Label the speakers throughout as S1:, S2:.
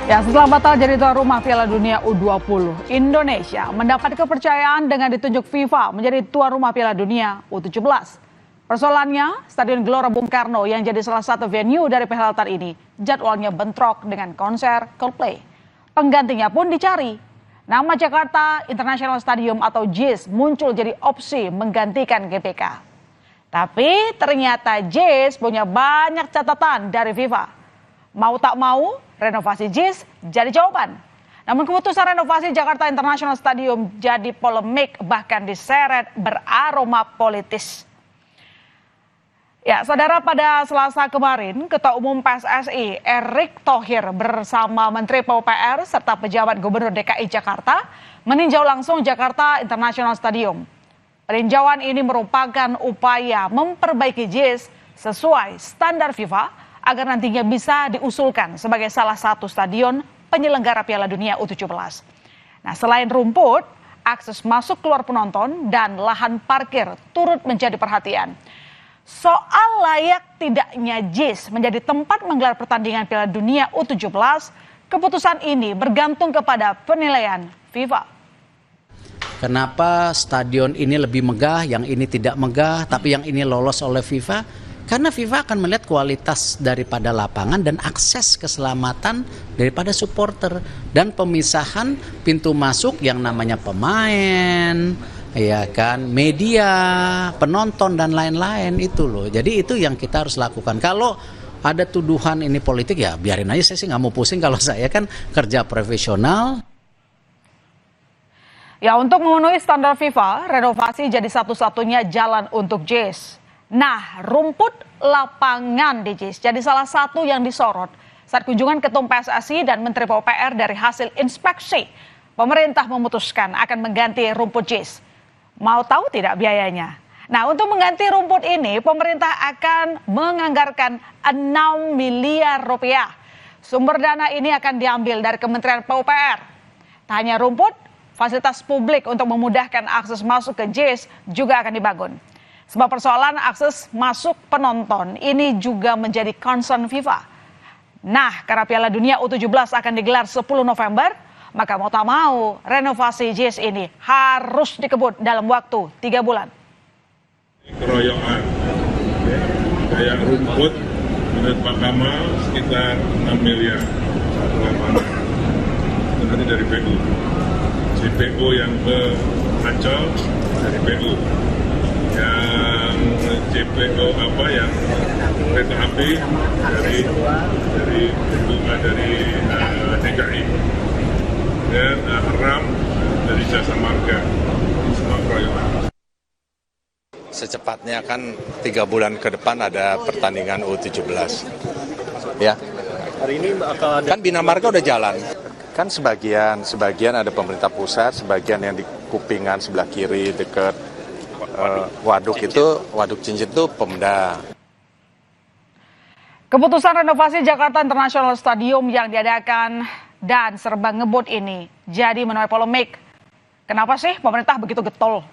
S1: Ya, setelah batal jadi tuan rumah Piala Dunia U20, Indonesia mendapat kepercayaan dengan ditunjuk FIFA menjadi tuan rumah Piala Dunia U17. Persoalannya, Stadion Gelora Bung Karno yang jadi salah satu venue dari perhelatan ini jadwalnya bentrok dengan konser Coldplay. Penggantinya pun dicari. Nama Jakarta International Stadium atau JIS muncul jadi opsi menggantikan GBK. Tapi ternyata JIS punya banyak catatan dari FIFA. Mau tak mau, renovasi JIS jadi jawaban. Namun keputusan renovasi Jakarta International Stadium jadi polemik, bahkan diseret beraroma politis. Ya, saudara, pada Selasa kemarin, Ketua Umum PSSI Erick Thohir bersama Menteri PUPR serta pejabat Gubernur DKI Jakarta meninjau langsung Jakarta International Stadium. Peninjauan ini merupakan upaya memperbaiki JIS sesuai standar FIFA agar nantinya bisa diusulkan sebagai salah satu stadion penyelenggara Piala Dunia U17. Nah, selain rumput, akses masuk keluar penonton dan lahan parkir turut menjadi perhatian. Soal layak tidaknya JIS menjadi tempat menggelar pertandingan Piala Dunia U17, keputusan ini bergantung kepada penilaian FIFA.
S2: Kenapa stadion ini lebih megah, yang ini tidak megah, tapi yang ini lolos oleh FIFA? Karena FIFA akan melihat kualitas daripada lapangan dan akses keselamatan daripada supporter dan pemisahan pintu masuk yang namanya pemain, ya kan, media, penonton dan lain-lain itu loh. Jadi itu yang kita harus lakukan. Kalau ada tuduhan ini politik, ya biarin aja, saya sih nggak mau pusing, kalau saya kan kerja profesional.
S1: Ya, untuk memenuhi standar FIFA, renovasi jadi satu-satunya jalan untuk JIS. Nah, rumput lapangan di JIS jadi salah satu yang disorot saat kunjungan Ketum PSSI dan Menteri PUPR. Dari hasil inspeksi, pemerintah memutuskan akan mengganti rumput JIS. Mau tahu tidak biayanya? Nah, untuk mengganti rumput ini, pemerintah akan menganggarkan 6 miliar rupiah. Sumber dana ini akan diambil dari Kementerian PUPR. Tak hanya rumput, fasilitas publik untuk memudahkan akses masuk ke JIS juga akan dibangun. Sebab persoalan akses masuk penonton ini juga menjadi concern FIFA. Nah, karena Piala Dunia U17 akan digelar 10 November, maka mau tak mau renovasi JIS ini harus dikebut dalam waktu 3 bulan.
S3: Keroyokan, kayak rumput menurut Pak Kamal sekitar 6 miliar satu lapangan. Itu nanti dari PU. CPO yang ke Ancol dari PU. Yang CPO yang kereta api dari DKI dan RAM dari Jasa Marga, semua keroyokan.
S4: Secepatnya kan 3 bulan ke depan ada pertandingan U17, ya.
S5: Hari ini akan ada...
S4: Kan Bina Marga udah jalan. Kan sebagian ada pemerintah pusat, sebagian yang di Kupingan sebelah kiri dekat Waduk Cincin itu Pemda.
S1: Keputusan renovasi Jakarta International Stadium yang diadakan dan serba ngebut ini jadi menuai polemik. Kenapa sih pemerintah begitu getol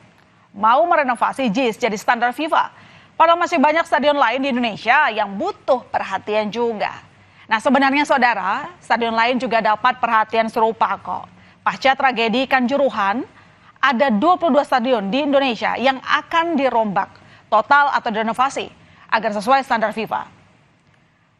S1: mau merenovasi JIS jadi standar FIFA? Padahal masih banyak stadion lain di Indonesia yang butuh perhatian juga. Nah, sebenarnya saudara, stadion lain juga dapat perhatian serupa kok. Pasca tragedi Kanjuruhan, ada 22 stadion di Indonesia yang akan dirombak total atau direnovasi agar sesuai standar FIFA.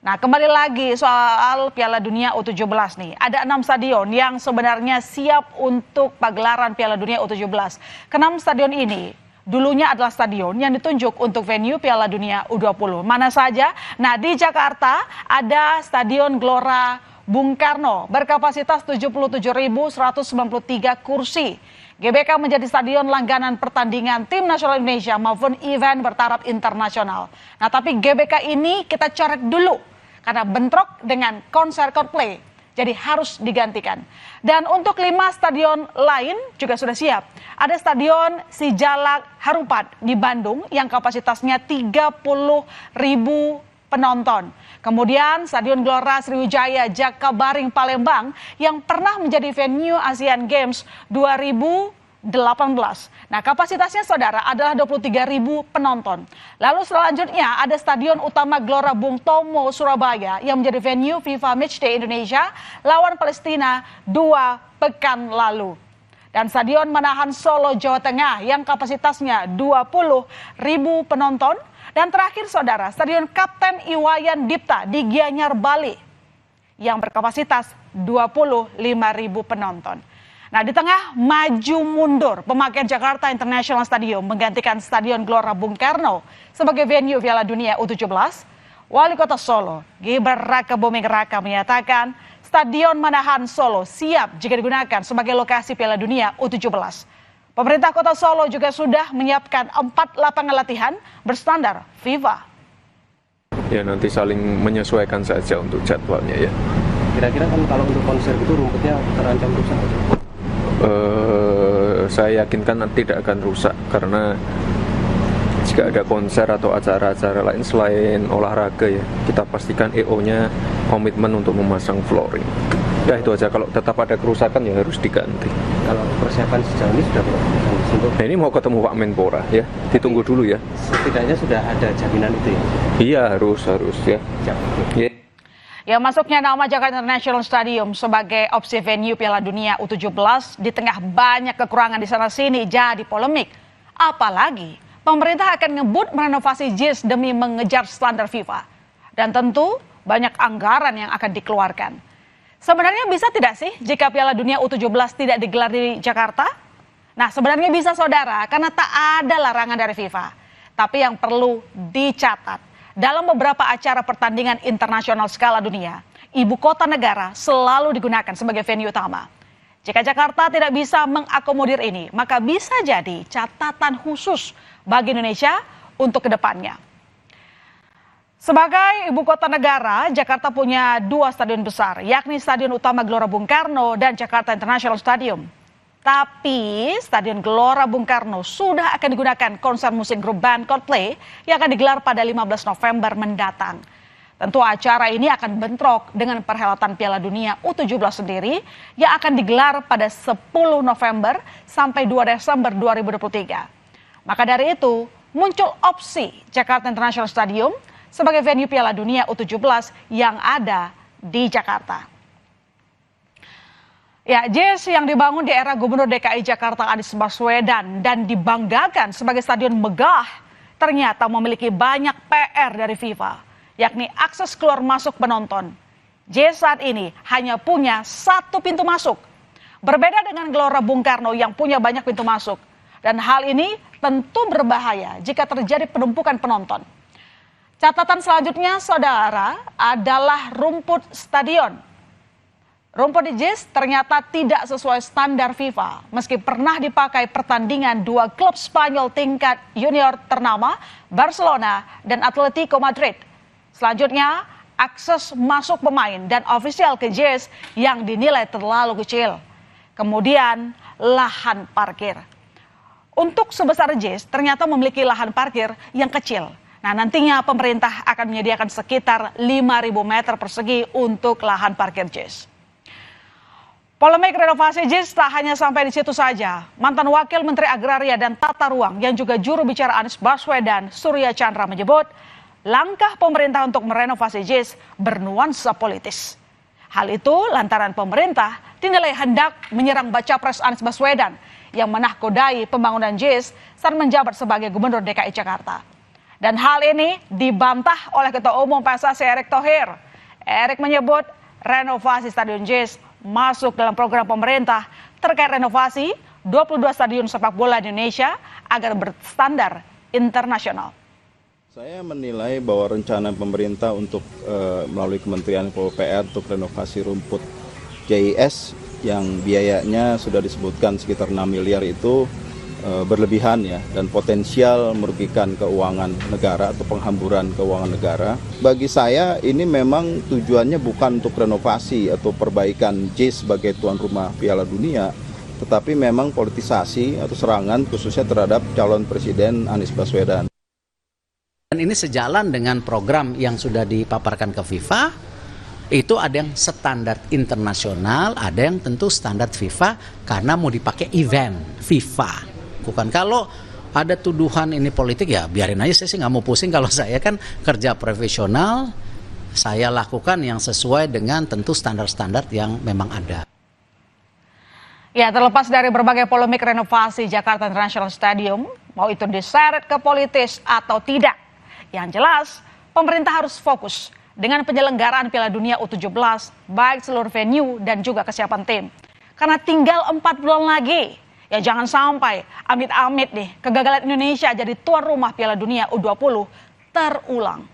S1: Nah, kembali lagi soal Piala Dunia U17 nih. Ada 6 stadion yang sebenarnya siap untuk pagelaran Piala Dunia U17. Ke-6 stadion ini dulunya adalah stadion yang ditunjuk untuk venue Piala Dunia U20. Mana saja? Nah, di Jakarta ada Stadion Gelora Bung Karno berkapasitas 77.193 kursi. GBK menjadi stadion langganan pertandingan tim nasional Indonesia maupun event bertaraf internasional. Nah, tapi GBK ini kita coret dulu karena bentrok dengan konser Coldplay. Jadi harus digantikan. Dan untuk 5 stadion lain juga sudah siap. Ada Stadion Sijalak Harupat di Bandung yang kapasitasnya 30.000 penonton. Kemudian Stadion Gelora Sriwijaya Jakabaring Palembang yang pernah menjadi venue Asian Games 2022 Nah, kapasitasnya saudara adalah 23.000 penonton. Lalu selanjutnya ada Stadion Utama Gelora Bung Tomo Surabaya yang menjadi venue FIFA Matchday Indonesia lawan Palestina 2 pekan lalu. Dan Stadion Manahan Solo Jawa Tengah yang kapasitasnya 20.000 penonton. Dan terakhir saudara, Stadion Kapten Iwayan Dipta di Gianyar, Bali yang berkapasitas 25.000 penonton. Nah, di tengah maju mundur pemakaian Jakarta International Stadium menggantikan Stadion Gelora Bung Karno sebagai venue Piala Dunia U17, Wali Kota Solo, Gibran Raka Buming Raka menyatakan Stadion Manahan Solo siap jika digunakan sebagai lokasi Piala Dunia U17. Pemerintah Kota Solo juga sudah menyiapkan 4 lapangan latihan berstandar FIFA.
S6: Ya, nanti saling menyesuaikan saja untuk jadwalnya ya.
S5: Kira-kira kan kalau untuk konser itu rumputnya terancam rusak?
S6: Saya yakinkan tidak akan rusak karena jika ada konser atau acara-acara lain selain olahraga ya, kita pastikan EO-nya komitmen untuk memasang flooring. Ya itu aja, kalau tetap ada kerusakan ya harus diganti.
S5: Kalau persiapan sejauh ini sudah berapa?
S6: Nah, ini mau ketemu Pak Menpora ya, ditunggu dulu ya.
S5: Setidaknya sudah ada jaminan itu ya?
S6: Iya harus ya. Ya.
S1: Ya, masuknya nama Jakarta International Stadium sebagai opsi venue Piala Dunia U17 di tengah banyak kekurangan di sana-sini jadi polemik. Apalagi pemerintah akan ngebut merenovasi JIS demi mengejar standar FIFA. Dan tentu banyak anggaran yang akan dikeluarkan. Sebenarnya bisa tidak sih jika Piala Dunia U17 tidak digelar di Jakarta? Nah, sebenarnya bisa saudara, karena tak ada larangan dari FIFA. Tapi yang perlu dicatat, dalam beberapa acara pertandingan internasional skala dunia, ibu kota negara selalu digunakan sebagai venue utama. Jika Jakarta tidak bisa mengakomodir ini, maka bisa jadi catatan khusus bagi Indonesia untuk kedepannya. Sebagai ibu kota negara, Jakarta punya 2 stadion besar, yakni Stadion Utama Gelora Bung Karno dan Jakarta International Stadium. Tapi Stadion Gelora Bung Karno sudah akan digunakan konser musik grup band Coldplay yang akan digelar pada 15 November mendatang. Tentu acara ini akan bentrok dengan perhelatan Piala Dunia U17 sendiri yang akan digelar pada 10 November sampai 2 Desember 2023. Maka dari itu muncul opsi Jakarta International Stadium sebagai venue Piala Dunia U17 yang ada di Jakarta. Ya, JIS yang dibangun di era Gubernur DKI Jakarta Anies Baswedan dan dibanggakan sebagai stadion megah ternyata memiliki banyak PR dari FIFA, yakni akses keluar masuk penonton. JIS saat ini hanya punya 1 pintu masuk. Berbeda dengan Gelora Bung Karno yang punya banyak pintu masuk. Dan hal ini tentu berbahaya jika terjadi penumpukan penonton. Catatan selanjutnya, saudara, adalah rumput stadion. Rumput di JIS ternyata tidak sesuai standar FIFA, meski pernah dipakai pertandingan 2 klub Spanyol tingkat junior ternama, Barcelona dan Atletico Madrid. Selanjutnya, akses masuk pemain dan ofisial ke JIS yang dinilai terlalu kecil. Kemudian, lahan parkir. Untuk sebesar JIS, ternyata memiliki lahan parkir yang kecil. Nah, nantinya pemerintah akan menyediakan sekitar 5.000 meter persegi untuk lahan parkir JIS. Polemik renovasi JIS tak hanya sampai di situ saja. Mantan Wakil Menteri Agraria dan Tata Ruang yang juga juru bicara Anies Baswedan, Surya Chandra menyebut langkah pemerintah untuk merenovasi JIS bernuansa politis. Hal itu lantaran pemerintah dinilai hendak menyerang baca pres Anies Baswedan yang menahkodai pembangunan JIS saat menjabat sebagai Gubernur DKI Jakarta. Dan hal ini dibantah oleh Ketua Umum PSSI Erick Thohir. Erick menyebut renovasi Stadion JIS masuk dalam program pemerintah terkait renovasi 22 stadion sepak bola di Indonesia agar berstandar internasional.
S7: Saya menilai bahwa rencana pemerintah untuk melalui Kementerian PUPR untuk renovasi rumput JIS yang biayanya sudah disebutkan sekitar 6 miliar itu berlebihan ya, dan potensial merugikan keuangan negara atau penghamburan keuangan negara. Bagi saya ini memang tujuannya bukan untuk renovasi atau perbaikan JIS sebagai tuan rumah Piala Dunia, tetapi memang politisasi atau serangan khususnya terhadap calon Presiden Anies Baswedan.
S2: Dan ini sejalan dengan program yang sudah dipaparkan ke FIFA, Itu ada yang standar internasional, ada yang tentu standar FIFA karena mau dipakai event FIFA. Bukan kalau ada tuduhan ini politik ya biarin aja, saya sih nggak mau pusing. Kalau saya kan kerja profesional, saya lakukan yang sesuai dengan tentu standar-standar yang memang ada.
S1: Ya, terlepas dari berbagai polemik renovasi Jakarta International Stadium, mau itu diseret ke politis atau tidak, yang jelas pemerintah harus fokus dengan penyelenggaraan Piala Dunia U17, baik seluruh venue dan juga kesiapan tim. Karena tinggal 4 bulan lagi, ya jangan sampai amit-amit nih kegagalan Indonesia jadi tuan rumah Piala Dunia U20 terulang.